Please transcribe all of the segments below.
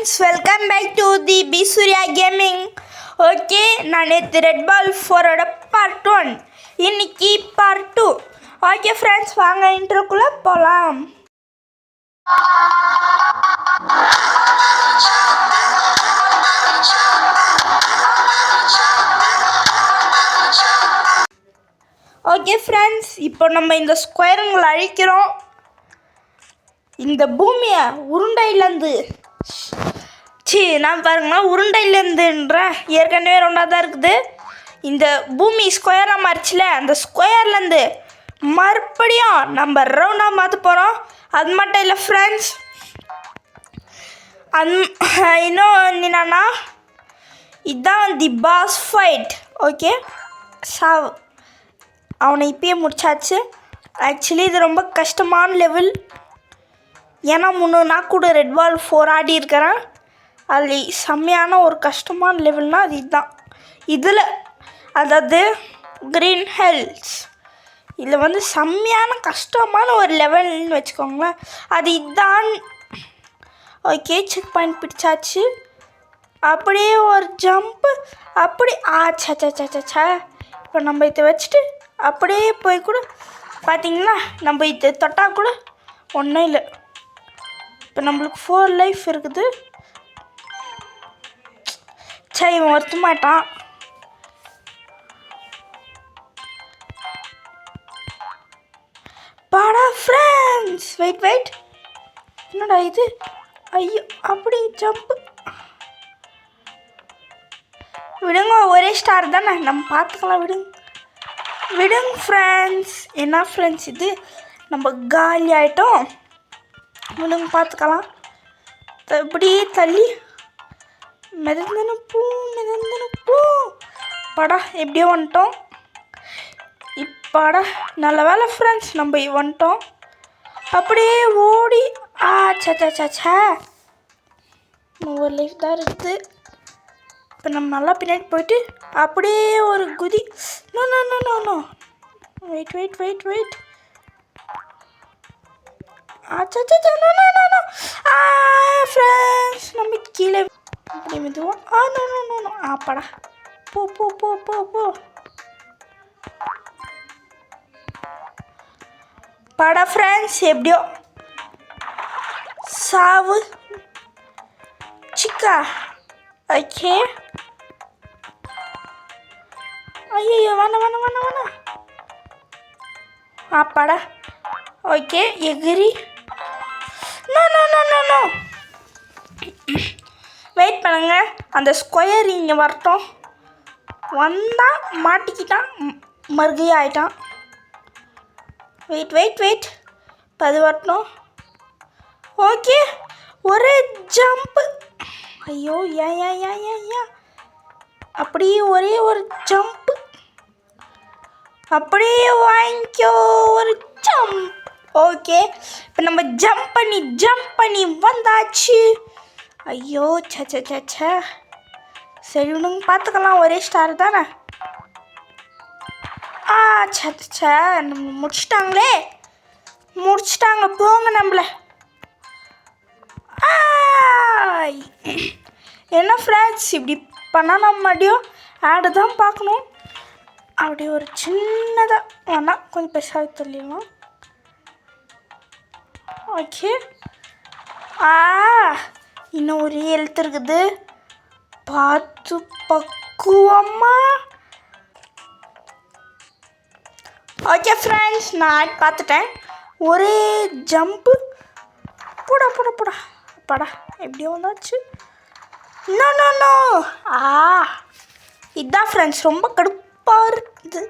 friends, welcome back to the B Surya Gaming. Okay, நான் நேற்று red பால் 4ஓட part 1, இன்னைக்கு part 2. Okay friends, வாங்க இன்ட்ரோக்குள்ளே போகலாம். ஓகே ஃப்ரெண்ட்ஸ், இப்போ நம்ம இந்த ஸ்கொயருங்களை அழிக்கிறோம். இந்த பூமியை உருண்டையிலேருந்து நான் பாருங்களா, உருண்டையிலேருந்துன்ற ஏற்கனவே ரெண்டாக தான் இருக்குது. இந்த பூமி ஸ்கொயராக மாறிச்சில, அந்த ஸ்கொயர்லேருந்து மறுபடியும் நம்ம ரவுண்டாக மாற்ற போகிறோம். அது மட்டும் இல்லை ஃப்ரெண்ட்ஸ், இன்னும் என்னன்னா, இதுதான் தி பாஸ் ஃபைட். ஓகே, சாவ் அவனை இப்பயே முடிச்சாச்சு. ஆக்சுவலி இது ரொம்ப கஷ்டமான லெவல். ஏன்னா நான் கூட ரெட் பால் 4 ஆடி இருக்கிறேன். அதில் செம்மையான ஒரு கஷ்டமான லெவல்னால் அது இதுதான். இதில் அதாவது க்ரீன் ஹில்ஸ் இதில் வந்து செம்மையான கஷ்டமான ஒரு லெவல்னு வச்சுக்கோங்களேன். அது இதுதான். ஓகே, செக் பாயிண்ட் பிடிச்சாச்சு. அப்படியே ஒரு ஜம்ப்பு, அப்படி ஆச்சாச்சாச்சாச்சா. இப்போ நம்ம இதை வச்சுட்டு அப்படியே போய் கூட பார்த்திங்கன்னா, நம்ம இதை தொட்டால் கூட ஒன்றும் இல்லை. இப்போ நம்மளுக்கு 4 லைஃப் இருக்குது. சரி, இவன் ஒருத்த மாட்டான். பாடா ஃப்ரெண்ட்ஸ், வெயிட் என்னடா இது? ஐயோ, அப்படி ஜம்ப்பு விடுங்க. ஒரே ஸ்டார் தானே, நம்ம பார்த்துக்கலாம். விடுங்க ஃப்ரெண்ட்ஸ். என்ன ஃப்ரெண்ட்ஸ் இது, நம்ம காலி ஆகிட்டோம். விடுங்க, பார்த்துக்கலாம். இப்படி தள்ளி மிதந்தனு பூ படா எப்படியோ வந்துட்டோம். இப்பாடா நல்ல வேலை ஃப்ரெண்ட்ஸ், நம்ம வந்துட்டோம். அப்படியே ஓடி ஆச்சாச்சாச்சா, ஒரு லைஃப் தான் இருக்குது. இப்போ நம்ம நல்லா பின்னாடி போயிட்டு அப்படியே ஒரு குதி. நோ வெயிட் ஆச்சாச்சா, நோ ஃப்ரெண்ட்ஸ், நம்ம கீழே அப்படி மெதுவா. நோ ஆப்பாடா, போ பாடா ஃப்ரெண்ட்ஸ், எப்படியோ சாவு சிக்கா. ஓகே, ஐயோ வேணாம் ஆப்பாடா. ஓகே, எகிரி. நோ வெயிட் பண்ணுங்க, அந்த ஸ்கொயர் இங்கே வரட்டும். வந்தால் மாட்டிக்கிட்டான், மறுகையே ஆகிட்டான். வெயிட் அது வரட்டும். ஓகே, ஒரே ஜம்ப்பு. ஐயோ ஏன் அப்படியே ஒரே ஒரு ஜம்ப்பு. அப்படியே வாங்கிக்கோ ஒரு ஜம்ப். ஓகே, இப்போ நம்ம ஜம்ப் பண்ணி வந்தாச்சு. ஐயோ சச்சா, சரி விடுங்க, பார்த்துக்கலாம். ஒரே ஸ்டார் தானே. சச்சா, நம்ம முடிச்சிட்டாங்க போங்க நம்மள. என்ன ஃப்ரெண்ட்ஸ், இப்படி பண்ணால் நம்ம மறுபடியும் ஆடு தான் பார்க்கணும். அப்படியே ஒரு சின்னதாக வேணால் கொஞ்சம் பெருசாக தள்ளிடலாம். ஓகே, இன்னும் ஒரு எழுத்து இருக்குது, பார்த்து பக்குவமா. ஓகே ஃப்ரெண்ட்ஸ், நான் பார்த்துட்டேன். ஒரே ஜம்ப்பு. போடா படா எப்படியோ வந்தாச்சு. நோ இதுதான் ஃப்ரெண்ட்ஸ் ரொம்ப கடுப்பாக இருக்குது.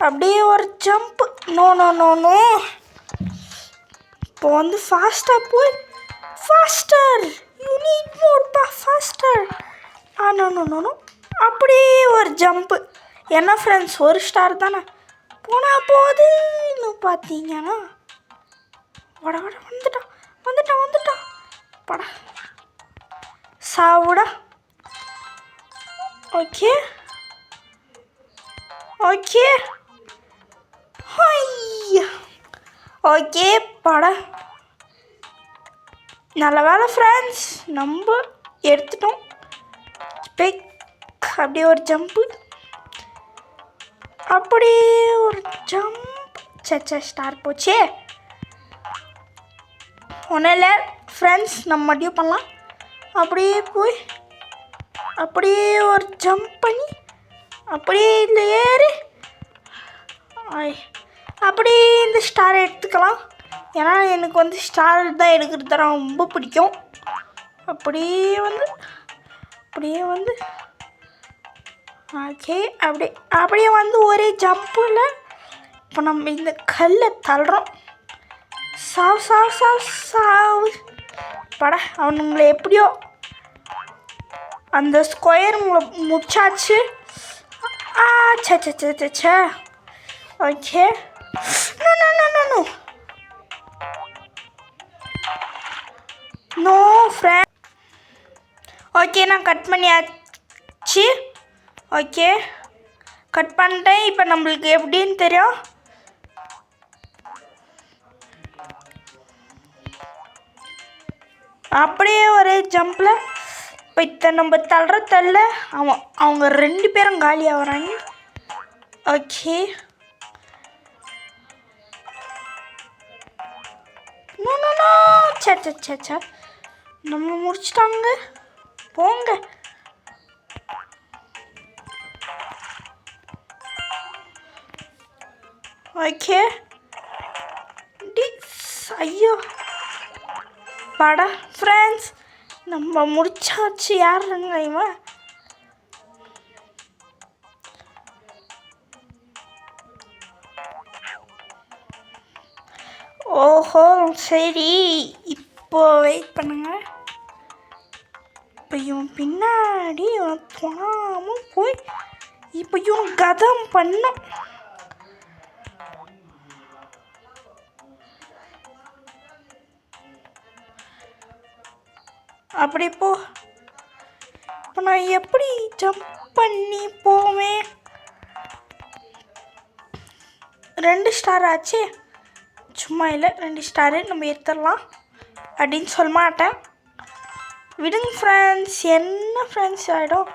அப்படியே ஒரு ஜம்ப்பு. நோ இப்போ வந்து ஃபாஸ்ட்டாக போய் faster, you need more faster. No அப்படியே ஒரு ஜம்ப்பு. என்ன ஃப்ரெண்ட்ஸ், ஒரு ஸ்டார் தானே போனால் போகுதுன்னு பார்த்தீங்கன்னா, வட வந்துட்டான் படா சாவுடா. ஓகே ஓகே படா நல்ல வேலை ஃப்ரெண்ட்ஸ், நம்ம எடுத்துட்டோம். பிக் அப்படியே ஒரு ஜம்ப்பு, அப்படியே ஒரு ஜம்ப். சச்சா ஸ்டார் போச்சே. ஒன்றும் இல்லை ஃப்ரெண்ட்ஸ், நம்ம மறுபடியும் பண்ணலாம். அப்படியே போய் அப்படியே ஒரு ஜம்ப் பண்ணி அப்படியே இதில் ஏறி அப்படியே இந்த ஸ்டாரை எடுத்துக்கலாம். ஏன்னா எனக்கு வந்து ஸ்டார் தான் எடுக்கிறது ரொம்ப பிடிக்கும். அப்படியே வந்து ஓகே, அப்படியே வந்து ஒரே ஜம்பில் இப்போ நம்ம இந்த கல்லை தள்ளுறோம். சாவு பட அவனுங்களை எப்படியோ அந்த ஸ்கொயர் முடிச்சாச்சு. Say okay. No friend. Okay, நான் கட் பண்ணியாச்சு. ஓகே, கட் பண்ணிட்டேன். இப்போ நம்மளுக்கு எப்படின்னு தெரியும். அப்படியே ஒரே ஜம்பில் இப்போ நம்ம தள்ள அவங்க 2 பேரும் காலியாக வராங்க. ஓகே, சே நம்ம முடிச்சிட்டாங்க. போங்க. ஓகே, ஐயோ படா ஃப்ரெண்ட்ஸ், நம்ம முடிச்சாச்சு. யாருங்க இவன்? ஓஹோ சரி, இப்போ வெயிட் பண்ணுங்க. இப்போ இவன் பின்னாடி போகாமல் போய் இப்போ இவன் கதம் பண்ணும். அப்படி போ. இப்போ நான் எப்படி ஜம்ப் பண்ணி போவேன்? 2 ஸ்டார் ஆச்சு. சும்மா இல்லை, 2 ஸ்டாரு நம்ம எடுத்துடலாம் அப்படின்னு சொல்ல மாட்டேன். விடுங்க ஃப்ரெண்ட்ஸ். என்ன ஃப்ரெண்ட்ஸ் ஆகிடும்.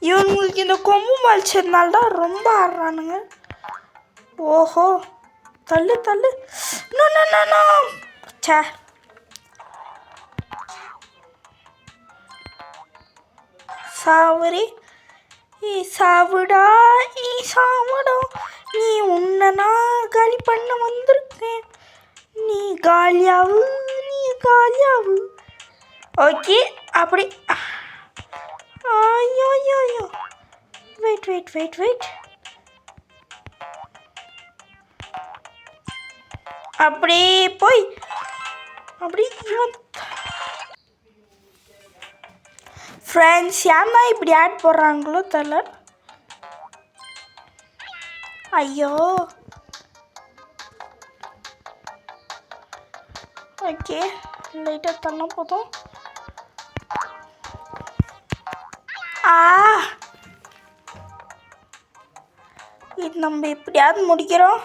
இவங்களுக்கு இந்த கொம்பு மலிச்சதுனால தான் ரொம்ப ஆடுறானுங்க. ஓஹோ, தள்ளு சே. சாவுடா நீ உன்னை நான் காலி பண்ண வந்திருக்கேன். நீ காலியாவு. ஓகே, அப்படி ஐயோ வெயிட். அப்படியே போய் அப்படி ஃப்ரெண்ட்ஸ், ஏன்னா இப்படி ஆட் போடுறாங்களோ தெரியல. ஐயோ ஓகே, லைட்டாக தள்ள போதும். இது நம்ம எப்படியாவது முடிக்கிறோம்.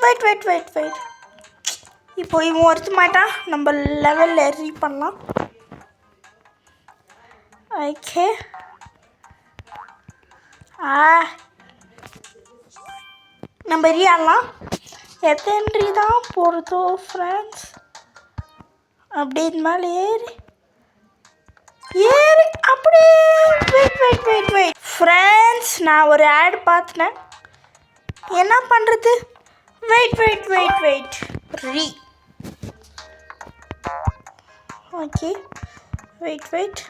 வெயிட். இப்போ இவன் ஒருத்த மாட்டான். நம்ம லெவலில் ரீட் பண்ணலாம். ஓகே, நம்ம ரீஆடலாம். எத்தனை தான் போகிறதோ ஃப்ரெண்ட்ஸ். அப்படி இது மேலே ஏறி அப்படியே வெயிட் ஃப்ரெண்ட்ஸ், நான் ஒரு ஆட் பார்த்துனேன். என்ன பண்ணுறது? வெயிட் ஓகே, வெயிட்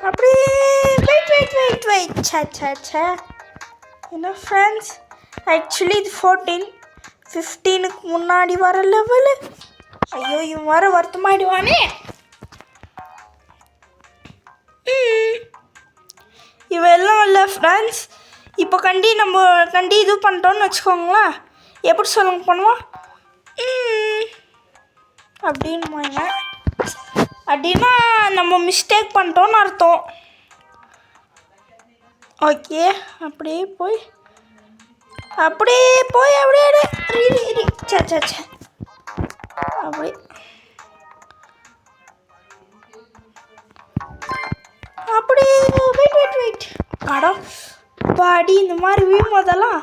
அப்படியே வெயிட் சே. என்ன ஃப்ரெண்ட்ஸ், ஆக்சுவலி இது 14, 15க்கு முன்னாடி வர லெவலு. ஐயோ, இவன் வர வருத்தமாயிடுவானே. இவெல்லாம் இல்லை ஃப்ரெண்ட்ஸ். இப்போ நம்ம இது பண்ணிட்டோன்னு வச்சுக்கோங்களேன். எப்படி சொல்லுங்க பண்ணுவோம் அப்படின்னா நம்ம மிஸ்டேக் பண்ணிட்டோன்னு அர்த்தம். ஓகே, அப்படியே போய் அப்படியே போய் அப்படியே சே அப்படி அப்படியே வெயிட் அடா பாடி இந்த மாதிரி வீழும்போதெல்லாம்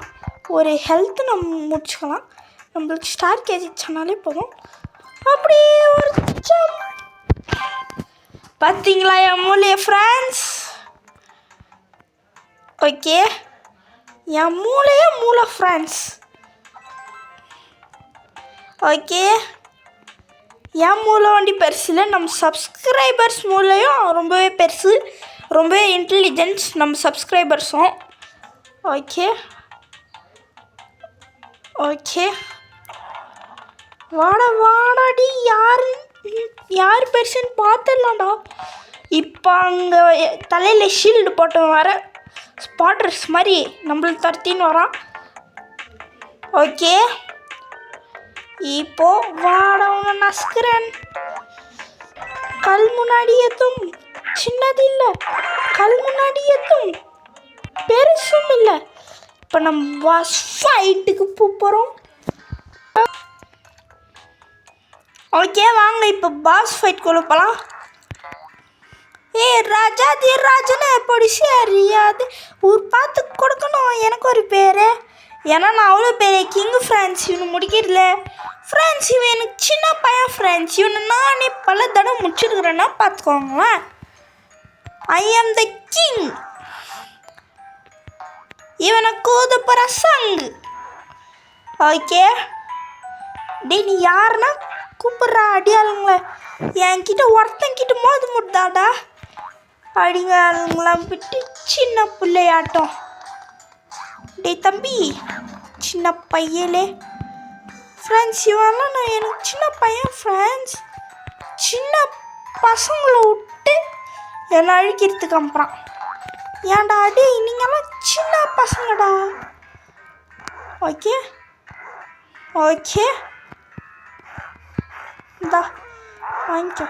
ஒரு ஹெல்த்து நம்ம முடிச்சுக்கலாம். நம்மளுக்கு ஸ்டார் கேஜிச்சானாலே போதும். அப்படியே ஒரு பார்த்தீங்களா என் மூளையை ஃப்ரெண்ட்ஸ்? ஓகே, என் மூளை ஃப்ரெண்ட்ஸ். ஓகே, என் மூளை வண்டி பெருசு இல்லை, நம்ம சப்ஸ்கிரைபர்ஸ் மூளையும் ரொம்பவே பெருசு, ரொம்பவே இன்டெலிஜென்ஸ் நம்ம சப்ஸ்கிரைபர்ஸும். ஓகே ஓகே, வாடாடி யார் பெருசுன்னு பார்த்துடலாம்டா. இப்போ அங்கே தலையில் ஷீல்டு போட்டவன் வர ஸ்பாட்டர்ஸ் மாதிரி நம்மளுக்கு துரத்தின்னு வரான். ஓகே, இப்போ வாடவங்க நசுக்கிறேன். கல் முன்னாடி எத்தும் சின்னது இல்லை, கல் முன்னாடி எத்தும் பெருசும் இல்லை. இப்போ நம்ம பாஸ் ஃபைட்டுக்கு போகிறோம். ஓகே, வாங்க இப்போ பாஸ் ஃபைட் கொழுப்பலாம். ராஜன்னு பிடிச்சி அறியாது ஒரு பார்த்து கொடுக்கணும் எனக்கு ஒரு பேர். ஏன்னா நான் அவ்வளோ பெரிய கிங் ஃப்ரெண்ட்ஸ். இவனு முடிக்கிறதுல ஃப்ரெண்ட்ஸ், இவன் எனக்கு சின்ன பையன் ஃப்ரெண்ட்ஸ். இவனை நானே பல தடவை முடிச்சிருக்கிறேன்னா பார்த்துக்கோங்களேன். ஐ ஆம் த கிங். இவனை கூது பிரசங்கு. ஓகே, டே நீ யாருன்னா கூப்பிட்றா அடியாளுங்கள. என்கிட்ட ஒருத்தங்கிட்ட மோது முட்டாடா அடிங்க ஆளுங்களாம் விட்டு சின்ன பிள்ளையாட்டம். டே தம்பி, சின்ன பையலே ஃப்ரெண்ட்ஸ். இவெல்லாம் நான் எனக்கு சின்ன பையன் ஃப்ரெண்ட்ஸ். சின்ன பசங்களை விட்டு என்னை அழிக்கிறதுக்கு அப்புறம் ஏன்டா அடி, நீங்கள்லாம் சின்ன பசங்கடா. ஓகே ஓகே, இந்தா வாங்கிக்கோ.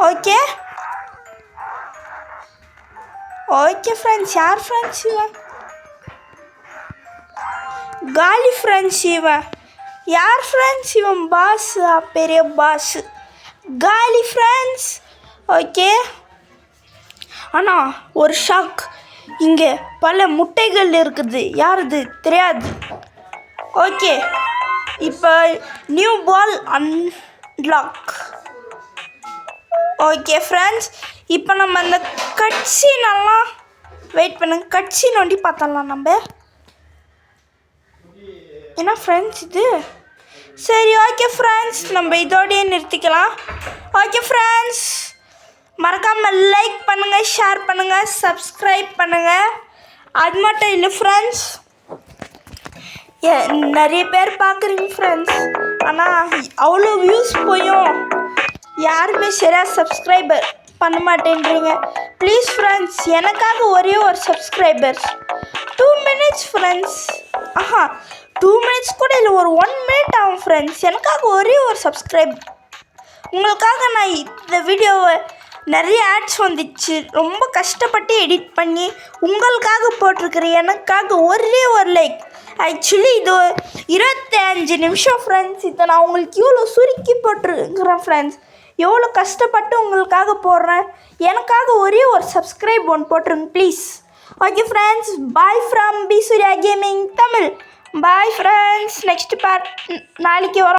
ஓகே ஓகே ஃப்ரெண்ட்ஸ், யார் ஃப்ரெண்ட்ஸ் இவன்? காலி ஃப்ரெண்ட்ஸ் இவன். யார் ஃப்ரெண்ட்ஸ் இவன்? பாஸ், பெரிய பாஸ் காலி ஃப்ரெண்ட்ஸ். ஓகே, ஆனால் ஒரு ஷாக், இங்கே பல முட்டைகள் இருக்குது. யாருது தெரியாது. ஓகே, இப்போ new ball unlock. Okay friends, இப்போ நம்ம அந்த கட்சினெல்லாம் வெயிட் பண்ணுங்க, கட்சி நோண்டி பார்த்தலாம் நம்ம. என்ன ஃப்ரெண்ட்ஸ் இது? சரி ஓகே ஃப்ரெண்ட்ஸ், நம்ம இதோடையே நிறுத்திக்கலாம். ஓகே ஃப்ரெண்ட்ஸ், மறக்காமல் லைக் பண்ணுங்கள், ஷேர் பண்ணுங்கள், சப்ஸ்கிரைப் பண்ணுங்கள். அது மட்டும் இல்லை ஃப்ரெண்ட்ஸ், நிறைய பேர் பார்க்குறீங்க ஃப்ரெண்ட்ஸ், ஆனால் அவ்வளோ வியூஸ் போயும் யாருமே சரியாக சப்ஸ்கிரைபர் பண்ண மாட்டேன்றீங்க. ப்ளீஸ் ஃப்ரெண்ட்ஸ், எனக்காக ஒரே ஒரு சப்ஸ்கிரைபர்ஸ் 2 minutes ஃப்ரெண்ட்ஸ். 2 minutes கூட இல்லை, ஒரு 1 minute ஆகும் ஃப்ரெண்ட்ஸ். எனக்காக ஒரே ஒரு சப்ஸ்கிரைப். உங்களுக்காக நான் இந்த வீடியோவை நிறைய ஆட்ஸ் வந்துச்சு, ரொம்ப கஷ்டப்பட்டு எடிட் பண்ணி உங்களுக்காக போட்டிருக்கிறேன். எனக்காக ஒரே ஒரு லைக். ஆக்சுவலி இது 25 நிமிஷம் ஃப்ரெண்ட்ஸ். இதை நான் உங்களுக்கு இவ்வளோ சுருக்கி போட்டிருக்கிறேன் ஃப்ரெண்ட்ஸ். எவ்வளோ கஷ்டப்பட்டு உங்களுக்காக போடுறேன். எனக்காக ஒரே ஒரு சப்ஸ்கிரைப் ஒன்று போட்டுருங்க please. Okay friends, bye from P Surya gaming Tamil. Bye friends, next part நாளைக்கு வரோம்.